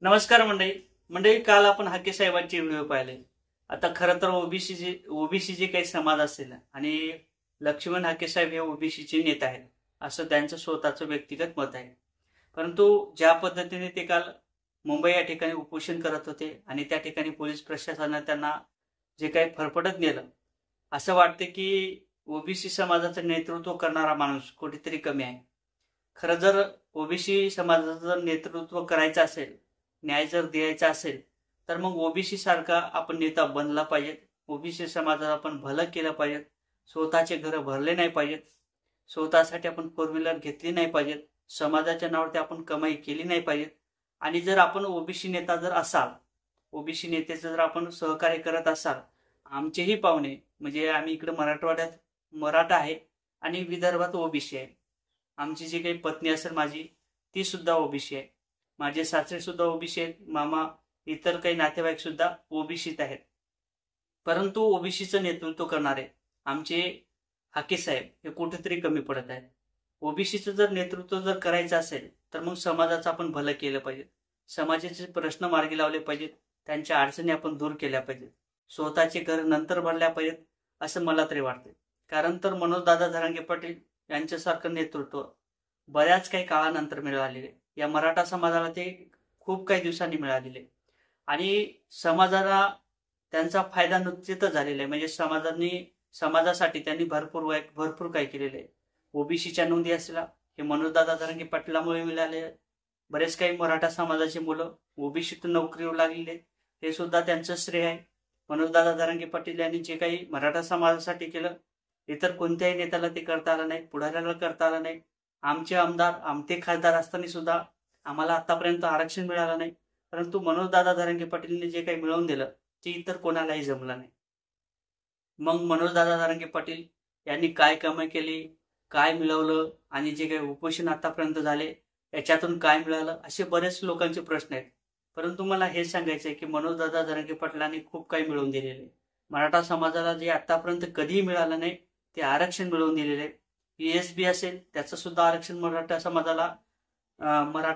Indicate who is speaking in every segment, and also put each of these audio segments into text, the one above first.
Speaker 1: नमस्कार मंडळी काल आपण हाके साहेबांचे व्हिडिओ पाहिले। आता खरं तर ओबीसी जे काही समाज असेल आणि लक्ष्मण हाके साहेब हे ओबीसीचे नेते आहेत असं त्यांचं स्वतःचं व्यक्तिगत मत आहे। परंतु ज्या पद्धतीने ते काल मुंबई या ठिकाणी उपोषण करत होते आणि त्या ठिकाणी पोलीस प्रशासनाने त्यांना जे काही फरफटत नेलं, असं वाटतं की ओबीसी समाजाचं नेतृत्व करणारा माणूस कुठेतरी कमी आहे। खरं जर ओबीसी समाजाचं जर नेतृत्व करायचं असेल, न्याय जर द्यायचा असेल तर मग ओबीसी सारखा आपण नेता बनला पाहिजे। ओबीसी समाजाला आपण भलं केलं पाहिजे। स्वतःचे घर भरले नाही पाहिजेत, स्वतःसाठी आपण फोर व्हीलर घेतली नाही पाहिजेत, समाजाच्या नावावरती आपण कमाई केली नाही पाहिजेत। आणि जर आपण ओबीसी नेता जर असाल, ओबीसी नेत्याचं जर आपण सहकार्य करत असाल, आमचेही पाहुणे म्हणजे आम्ही इकडे मराठवाड्यात मराठा आहे आणि विदर्भात ओबीसी आहे। आमची जी काही पत्नी असेल माझी ती सुद्धा ओबीसी आहे, माझे सासरे सुद्धा ओबीसी आहेत, मामा इतर काही नातेवाईक सुद्धा ओबीसीत आहेत। परंतु ओबीसीचं नेतृत्व करणारे आमचे हाके साहेब हे कुठेतरी कमी पडत आहेत। ओबीसीचं जर नेतृत्व जर करायचं असेल तर मग समाजाचं आपण भलं केलं पाहिजे, समाजाचे प्रश्न मार्गी लावले पाहिजेत, त्यांच्या अडचणी आपण दूर केल्या पाहिजेत, स्वतःचे घर नंतर भरल्या पाहिजेत असं मला तरी वाटतं। कारण तर मनोजदादा जरांगे पाटील यांच्यासारखं नेतृत्व बऱ्याच काही काळानंतर मिळालेले, या मराठा समाजाला ते खूप काही दिवसांनी मिळालेले आणि समाजाला त्यांचा फायदा निश्चितच झालेला आहे। म्हणजे समाजासाठी त्यांनी भरपूर काही केलेले आहे। ओबीसीच्या नोंदी असल्या हे मनोजदादा जरांगे पाटलामुळे मिळाले। बरेच काही मराठा समाजाची मुलं ओबीसीतून नोकरीवर लागलेले, हे सुद्धा त्यांचं श्रेय आहे। मनोजदादा जरांगे पाटील यांनी जे काही मराठा समाजासाठी केलं इतर कोणत्याही नेत्याला ते करता आलं नाही, पुढाऱ्याला करता आलं नाही। आमचे आमदार आमचे खासदार असताना सुद्धा आम्हाला आतापर्यंत आरक्षण मिळालं नाही, परंतु मनोजदादा जरांगे पाटीलने जे काही मिळवून दिलं ते इतर कोणालाही जमलं नाही। मग मनोजदादा जरांगे पाटील यांनी काय कमाई केली, काय मिळवलं आणि जे काही उपोषण आतापर्यंत झाले याच्यातून काय मिळालं, असे बरेच लोकांचे प्रश्न आहेत। परंतु मला हे सांगायचं आहे की मनोजदादा जरांगे पाटलांनी खूप काही मिळवून दिलेले, मराठा समाजाला जे आतापर्यंत कधीही मिळालं नाही ते आरक्षण मिळवून दिलेले। पीएसबी असेल त्याचं सुद्धा आरक्षण मराठा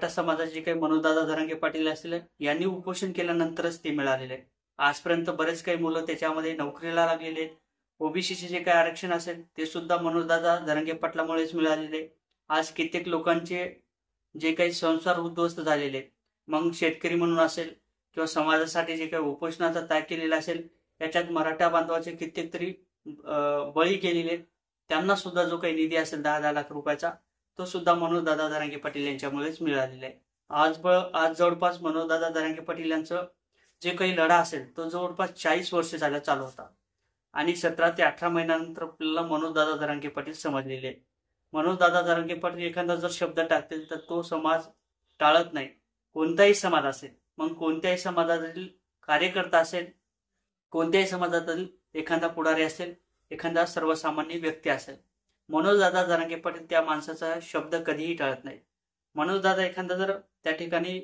Speaker 1: समाजाचे काही मनोजदादा जरांगे पाटील असतील यांनी उपोषण केल्यानंतरच ते मिळालेले आहे। आजपर्यंत बरेच काही मुलं त्याच्यामध्ये नोकरीला लागलेले आहेत। ओबीसीचे जे काही आरक्षण असेल ते सुद्धा मनोजदादा जरांगे पाटलामुळेच मिळालेले। आज कित्येक लोकांचे जे काही संसार उद्ध्वस्त झालेले, मग शेतकरी म्हणून असेल किंवा समाजासाठी जे काही उपोषणाचा त्याग केलेला असेल याच्यात मराठा बांधवाचे कित्येक तरी बळी गेलेले, त्यांना सुद्धा जो काही निधी असेल 10-10 लाख रुपयाचा तो सुद्धा मनोजदादा जरांगे पाटील यांच्यामुळेच मिळालेला आहे। आज जवळपास मनोजदादा जरांगे पाटील यांचं जे काही लढा असेल तो जवळपास 40 वर्ष झाला चालू होता आणि 17 ते 18 महिन्यानंतर आपल्याला मनोजदादा जरांगे पाटील समजलेले आहे। मनोजदादा जरांगे पाटील एखादा जर शब्द टाकतील तर तो समाज टाळत नाही, कोणताही समाज असेल, मग कोणत्याही समाजातील कार्यकर्ता असेल, कोणत्याही समाजातील एखादा पुढारी असेल, एखादा सर्वसामान्य व्यक्ती असेल, मनोजदादा जरांगे पाटील त्या माणसाचा शब्द कधीही टाळत नाही। मनोजदादा एखादा जर त्या ठिकाणी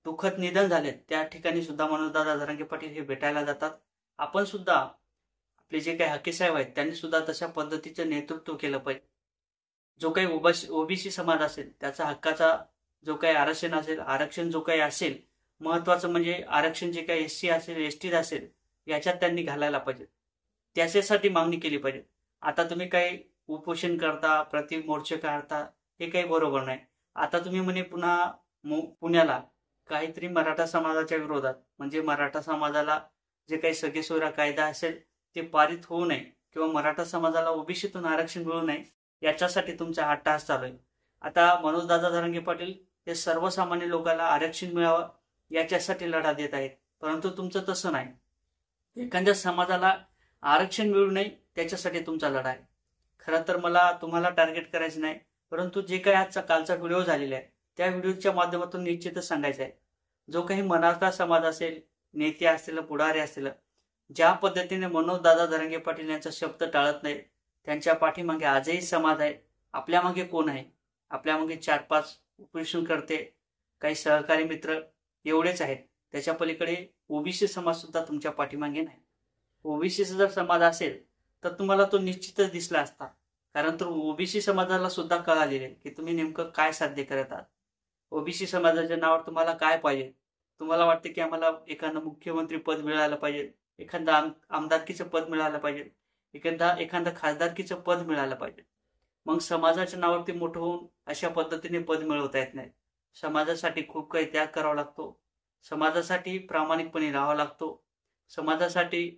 Speaker 1: दुःखद निधन झाले त्या ठिकाणी सुद्धा मनोजदादा जरांगे पाटील हे भेटायला जातात। आपण सुद्धा आपले जे काही हाके साहेब आहेत त्यांनी सुद्धा तशा पद्धतीचं नेतृत्व केलं पाहिजे। जो काही ओबीसी समाज असेल त्याचा हक्काचा जो काही आरक्षण जो काही असेल, महत्वाचं म्हणजे आरक्षण जे काही एससी असेल एसटी असेल याच्यात त्यांनी घालायला पाहिजे, त्याच्यासाठी मागणी केली पाहिजे। आता तुम्ही काही उपोषण करता, मोर्चे काढता, हे काही बरोबर नाही। आता तुम्ही म्हणे पुन्हा पुण्याला काहीतरी मराठा समाजाच्या विरोधात म्हणजे मराठा समाजाला जे काही सगेसोयरा कायदा असेल ते पारित होऊ नये किंवा मराठा समाजाला ओबीसीतून आरक्षण मिळू नये याच्यासाठी तुमचा हा टास्क चालू आहे। आता मनोजदादा जरांगे पाटील हे सर्वसामान्य लोकांना आरक्षण मिळावं याच्यासाठी लढा देत आहेत, परंतु तुमचं तसं नाही। एखाद्या समाजाला आरक्षण मिळू नये त्याच्यासाठी तुमचा लढा आहे। खरं तर मला तुम्हाला टार्गेट करायचं नाही, परंतु जे काही कालचा व्हिडिओ झालेला आहे त्या व्हिडिओच्या माध्यमातून निश्चितच सांगायचं आहे, जो काही मराठा समाज असेल, नेते असतील, पुढारी असतील, ज्या पद्धतीने मनोजदादा जरांगे पाटील यांचा शब्द टाळत नाही, त्यांच्या पाठीमागे आजही समाज आहे। आपल्या मागे कोण आहे? आपल्या मागे 4-5 उपोषण करते, काही सहकारी मित्र एवढेच आहेत, त्याच्या पलीकडे ओबीसी समाज सुद्धा तुमच्या पाठीमागे नाही। ओबीसीचा जर समाज असेल तर तुम्हाला तो निश्चितच दिसला असता, कारण तर ओबीसी समाजाला सुद्धा कळालेले की तुम्ही नेमकं काय साध्य करत आहात, ओबीसी समाजाच्या नावावर तुम्हाला काय पाहिजे, तुम्हाला वाटते की आम्हाला एखादं मुख्यमंत्री पद मिळालं पाहिजे, एखादं आमदारकीचं पद मिळालं पाहिजे, एखादं खासदारकीचं पद मिळालं पाहिजे. मग समाजाच्या नावावरती मोठं होऊन अशा पद्धतीने पद मिळवता येत नाही. समाजासाठी खूप काही त्याग करावा लागतो. समाजासाठी प्रामाणिकपणे राहावा लागतो. समाजासाठी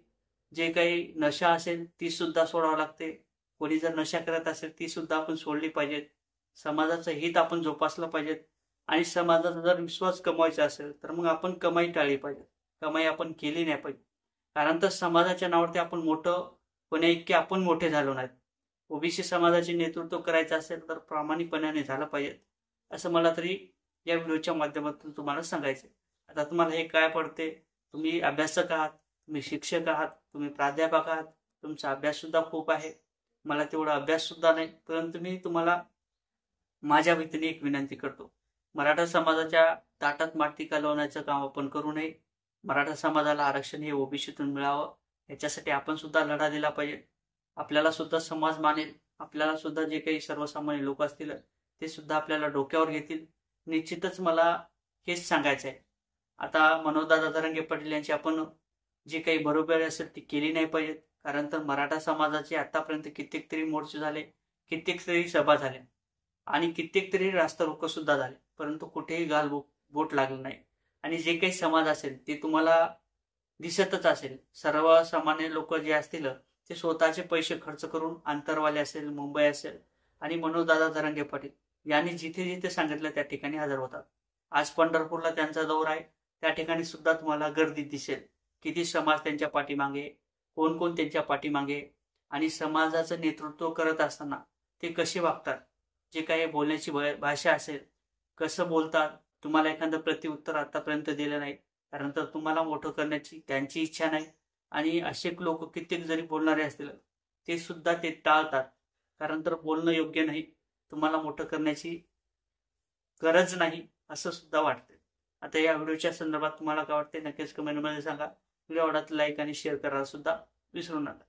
Speaker 1: जे काही नशा असेल ती सुद्धा सोडावं लागते. कोणी जर नशा करत असेल ती सुद्धा आपण सोडली पाहिजेत. समाजाचं हित आपण जोपासलं पाहिजेत. आणि समाजाचा जर विश्वास कमवायचा असेल तर मग आपण कमाई टाळली पाहिजे. कमाई आपण केली नाही पाहिजे. कारण तर समाजाच्या नावावरती आपण मोठं होण्या इतके आपण मोठे झालो नाहीत. ओबीसी समाजाचे नेतृत्व करायचं असेल तर प्रामाणिकपणाने झालं पाहिजे, असं मला तरी या व्हिडिओच्या माध्यमातून तुम्हाला सांगायचं. आता तुम्हाला हे काय पडते, तुम्ही अभ्यासक आहात, तुम्ही शिक्षक आहात, तुम्ही प्राध्यापक आहात, तुमचा अभ्यास सुद्धा खूप आहे. मला तेवढा अभ्यास सुद्धा नाही, परंतु मी तुम्हाला माझ्या वतीने एक विनंती करतो. मराठा समाजाच्या ताटात माती कालवण्याचं काम आपण करू नये. मराठा समाजाला आरक्षण हे ओबीसीतून मिळावं याच्यासाठी आपण सुद्धा लढा दिला पाहिजे. आपल्याला सुद्धा समाज मानेल. आपल्याला सुद्धा जे काही सर्वसामान्य लोक असतील ते सुद्धा आपल्याला डोक्यावर घेतील. निश्चितच मला हेच सांगायचं आहे. आता मनोजदादा जरांगे पाटील यांची आपण जे काही बरोबर असेल ती केली नाही पाहिजेत. कारण तर मराठा समाजाचे आतापर्यंत कित्येक तरी मोर्चे झाले, कित्येक तरी सभा झाल्या आणि कित्येक तरी रास्ता रोको सुद्धा झाले, परंतु कुठेही बोट लागलं नाही. आणि जे काही समाज असेल ते तुम्हाला दिसतच असेल. सर्वसामान्य लोक जे असतील ते स्वतःचे पैसे खर्च करून आंतरवाले असेल, मुंबई असेल आणि मनोजदादा जरांगे पाटील यांनी जिथे जिथे सांगितलं त्या ठिकाणी हजर होतात. आज पंढरपूरला त्यांचा दौरा आहे, त्या ठिकाणी सुद्धा तुम्हाला गर्दी दिसेल. किती समाज त्यांच्या पाठीमागे, कोण कोण त्यांच्या पाठीमागे आणि समाजाचं नेतृत्व करत असताना ते कसे वागतात, जे काही बोलण्याची भाषा असेल, कसं बोलतात. तुम्हाला एखादं प्रत्युत्तर आतापर्यंत दिलं नाही, कारण तर तुम्हाला मोठं करण्याची त्यांची इच्छा नाही. आणि असे लोक कित्येक जरी बोलणारे असतील ते सुद्धा ते टाळतात, कारण तर बोलणं योग्य नाही, तुम्हाला मोठं करण्याची गरज नाही असं सुद्धा वाटतं. आता या व्हिडिओच्या संदर्भात तुम्हाला काय वाटते नक्कीच कमेंटमध्ये सांगा. व्हिडिओ आवडला लाईक आणि शेअर करायला सुद्धा विसरू नका.